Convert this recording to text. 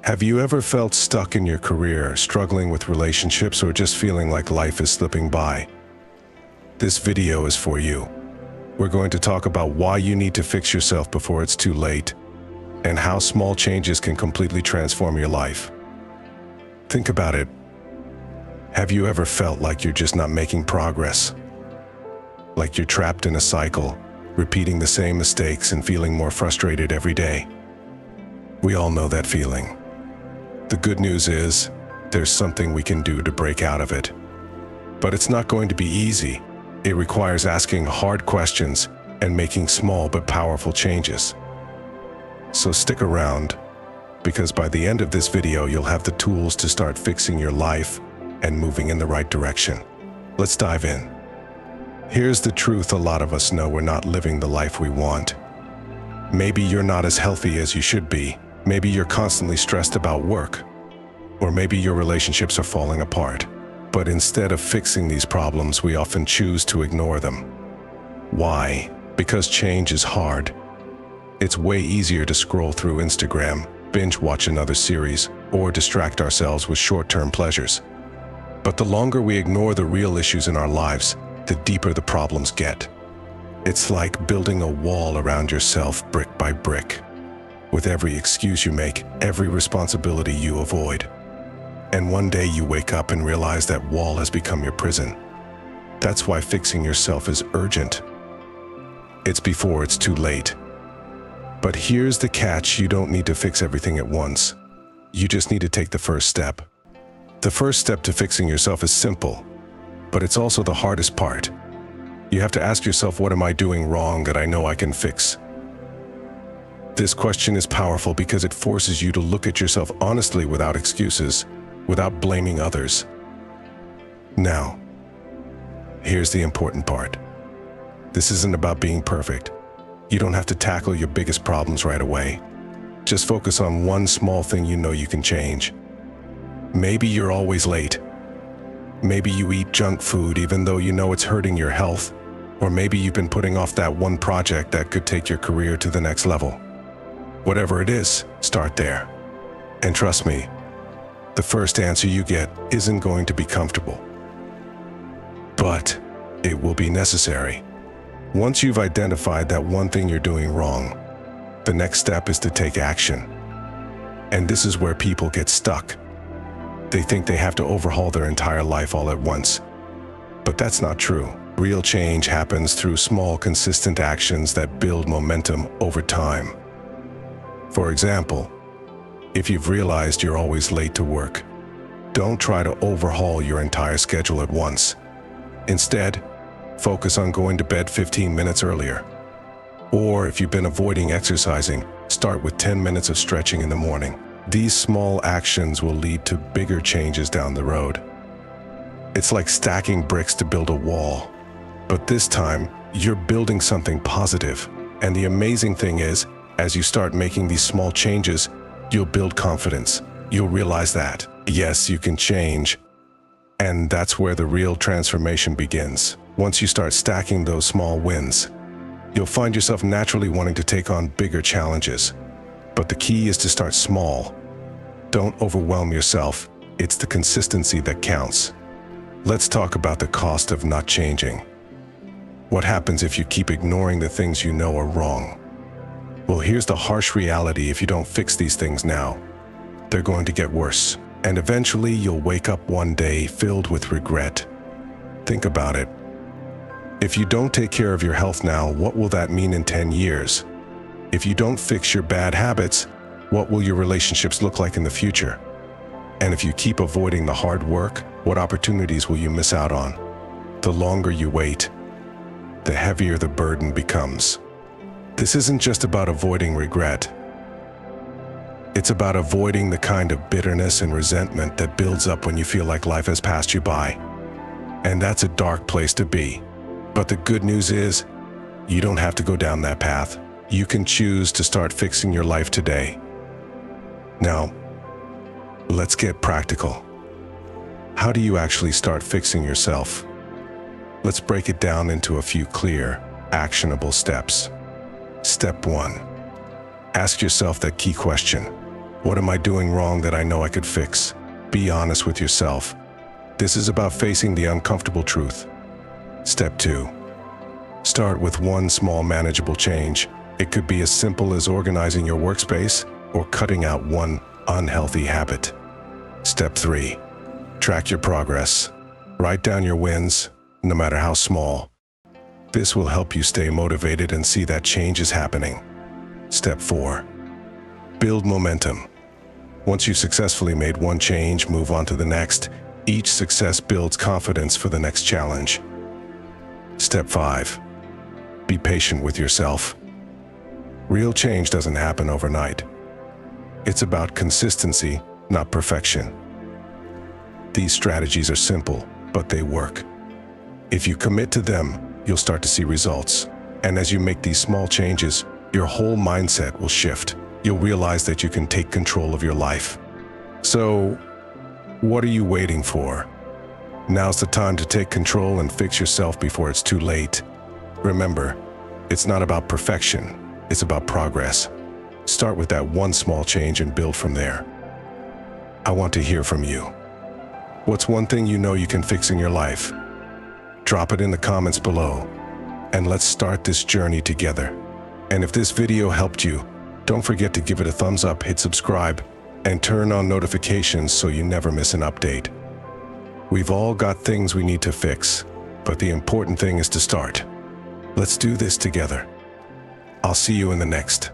Have you ever felt stuck in your career, struggling with relationships, or just feeling like life is slipping by? This video is for you. We're going to talk about why you need to fix yourself before it's too late, and how small changes can completely transform your life. Think about it. Have you ever felt like you're just not making progress? Like you're trapped in a cycle, repeating the same mistakes and feeling more frustrated every day? We all know that feeling. The good news is, there's something we can do to break out of it. But it's not going to be easy. It requires asking hard questions and making small but powerful changes. So stick around, because by the end of this video, you'll have the tools to start fixing your life and moving in the right direction. Let's dive in. Here's the truth: a lot of us know we're not living the life we want. Maybe you're not as healthy as you should be. Maybe you're constantly stressed about work. Or maybe your relationships are falling apart. But instead of fixing these problems, we often choose to ignore them. Why? Because change is hard. It's way easier to scroll through Instagram, binge watch another series, or distract ourselves with short-term pleasures. But the longer we ignore the real issues in our lives, the deeper the problems get. It's like building a wall around yourself brick by brick. With every excuse you make, every responsibility you avoid. And one day you wake up and realize that wall has become your prison. That's why fixing yourself is urgent. It's before it's too late. But here's the catch: you don't need to fix everything at once. You just need to take the first step. The first step to fixing yourself is simple, but it's also the hardest part. You have to ask yourself, what am I doing wrong that I know I can fix? This question is powerful because it forces you to look at yourself honestly, without excuses, without blaming others. Now, here's the important part. This isn't about being perfect. You don't have to tackle your biggest problems right away. Just focus on one small thing you know you can change. Maybe you're always late. Maybe you eat junk food even though you know it's hurting your health. Or maybe you've been putting off that one project that could take your career to the next level. Whatever it is, start there. And trust me, the first answer you get isn't going to be comfortable. But it will be necessary. Once you've identified that one thing you're doing wrong, the next step is to take action. And this is where people get stuck. They think they have to overhaul their entire life all at once. But that's not true. Real change happens through small, consistent actions that build momentum over time. For example, if you've realized you're always late to work, don't try to overhaul your entire schedule at once. Instead, focus on going to bed 15 minutes earlier. Or if you've been avoiding exercising, start with 10 minutes of stretching in the morning. These small actions will lead to bigger changes down the road. It's like stacking bricks to build a wall. But this time, you're building something positive. And the amazing thing is, as you start making these small changes, you'll build confidence. You'll realize that, yes, you can change. And that's where the real transformation begins. Once you start stacking those small wins, you'll find yourself naturally wanting to take on bigger challenges. But the key is to start small. Don't overwhelm yourself. It's the consistency that counts. Let's talk about the cost of not changing. What happens if you keep ignoring the things you know are wrong? Well, here's the harsh reality: if you don't fix these things now, they're going to get worse. And eventually you'll wake up one day filled with regret. Think about it. If you don't take care of your health now, what will that mean in 10 years? If you don't fix your bad habits, what will your relationships look like in the future? And if you keep avoiding the hard work, what opportunities will you miss out on? The longer you wait, the heavier the burden becomes. This isn't just about avoiding regret. It's about avoiding the kind of bitterness and resentment that builds up when you feel like life has passed you by. And that's a dark place to be. But the good news is, you don't have to go down that path. You can choose to start fixing your life today. Now, let's get practical. How do you actually start fixing yourself? Let's break it down into a few clear, actionable steps. Step 1. Ask yourself that key question. What am I doing wrong that I know I could fix? Be honest with yourself. This is about facing the uncomfortable truth. Step 2. Start with one small manageable change. It could be as simple as organizing your workspace or cutting out one unhealthy habit. Step 3. Track your progress. Write down your wins, no matter how small. This will help you stay motivated and see that change is happening. Step 4. Build momentum. Once you've successfully made one change, move on to the next. Each success builds confidence for the next challenge. Step 5. Be patient with yourself. Real change doesn't happen overnight. It's about consistency, not perfection. These strategies are simple, but they work. If you commit to them, you'll start to see results. And as you make these small changes, your whole mindset will shift. You'll realize that you can take control of your life. So, what are you waiting for? Now's the time to take control and fix yourself before it's too late. Remember, it's not about perfection, it's about progress. Start with that one small change and build from there. I want to hear from you. What's one thing you know you can fix in your life? Drop it in the comments below, and let's start this journey together. And if this video helped you, don't forget to give it a thumbs up, hit subscribe, and turn on notifications so you never miss an update. We've all got things we need to fix, but the important thing is to start. Let's do this together. I'll see you in the next.